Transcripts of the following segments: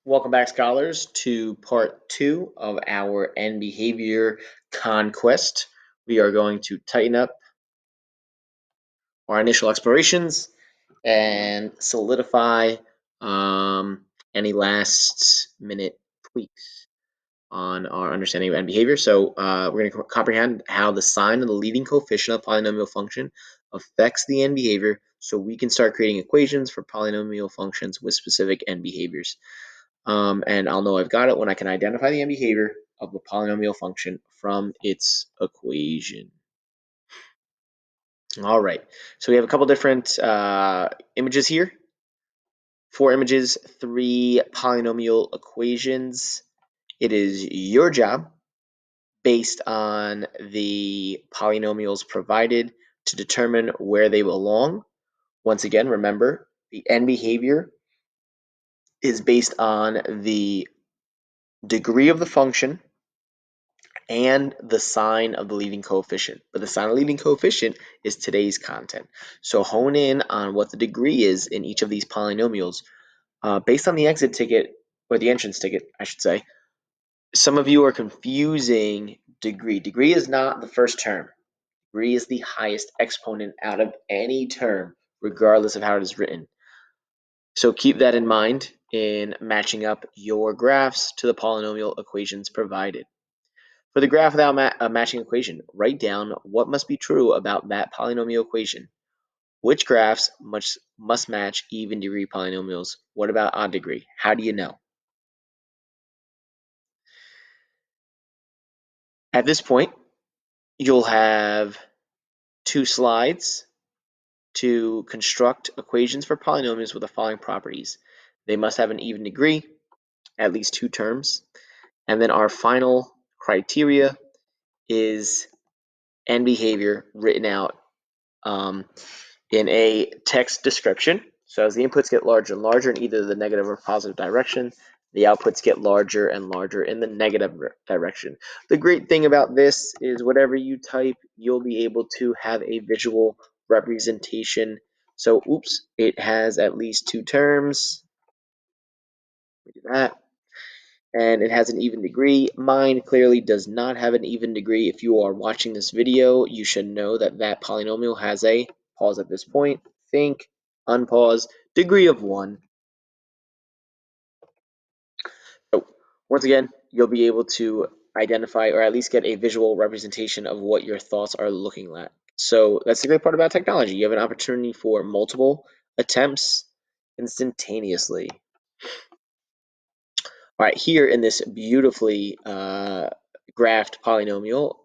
Welcome back, scholars, to part 2 of our end behavior conquest. We are going to tighten up our initial explorations and solidify any last minute tweaks on our understanding of end behavior. So we're going to comprehend how the sign of the leading coefficient of polynomial function affects the end behavior so we can start creating equations for polynomial functions with specific end behaviors. And I'll know I've got it when I can identify the end behavior of the polynomial function from its equation. All right, so we have a couple different images here. 4 images, 3 polynomial equations. It is your job, based on the polynomials provided, to determine where they belong. Once again, remember, the end behavior is based on the degree of the function and the sign of the leading coefficient. But the sign of the leading coefficient is today's content. So hone in on what the degree is in each of these polynomials based on the exit ticket, or the entrance ticket, I should say. Some of you are confusing degree. Degree is not the first term. Degree is the highest exponent out of any term, regardless of how it is written. So keep that in mind in matching up your graphs to the polynomial equations provided. For the graph without a matching equation, write down what must be true about that polynomial equation. Which graphs must match even degree polynomials? What about odd degree? How do you know? At this point, you'll have 2 slides to construct equations for polynomials with the following properties. They must have an even degree, at least 2 terms. And then our final criteria is end behavior written out in a text description. So as the inputs get larger and larger in either the negative or positive direction, the outputs get larger and larger in the negative direction. The great thing about this is whatever you type, you'll be able to have a visual representation. So, oops, it has at least 2 terms. Let me do that. And it has an even degree. Mine clearly does not have an even degree. If you are watching this video, you should know that that polynomial has a, pause at this point, think, unpause, degree of 1. So once again, you'll be able to identify or at least get a visual representation of what your thoughts are looking at. So that's the great part about technology. You have an opportunity for multiple attempts instantaneously. All right, here in this beautifully graphed polynomial,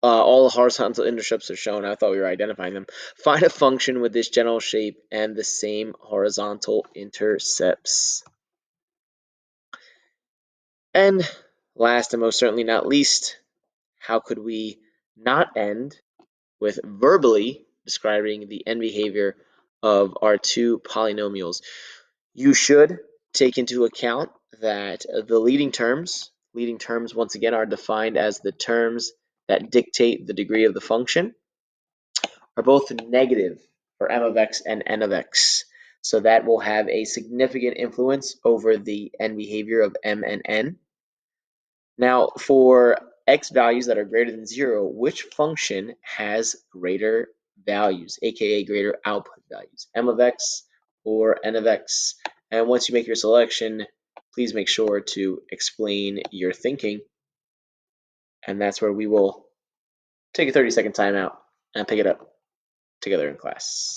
all the horizontal intercepts are shown. I thought we were identifying them. Find a function with this general shape and the same horizontal intercepts. And last and most certainly not least, how could we not end with verbally describing the end behavior of our 2 polynomials? You should take into account that the leading terms once again are defined as the terms that dictate the degree of the function, are both negative for m of x and n of x. So that will have a significant influence over the end behavior of m and n. Now, for x values that are greater than 0, which function has greater values, aka greater output values, m of x or n of x? And once you make your selection, please make sure to explain your thinking. And that's where we will take a 30-second timeout and pick it up together in class.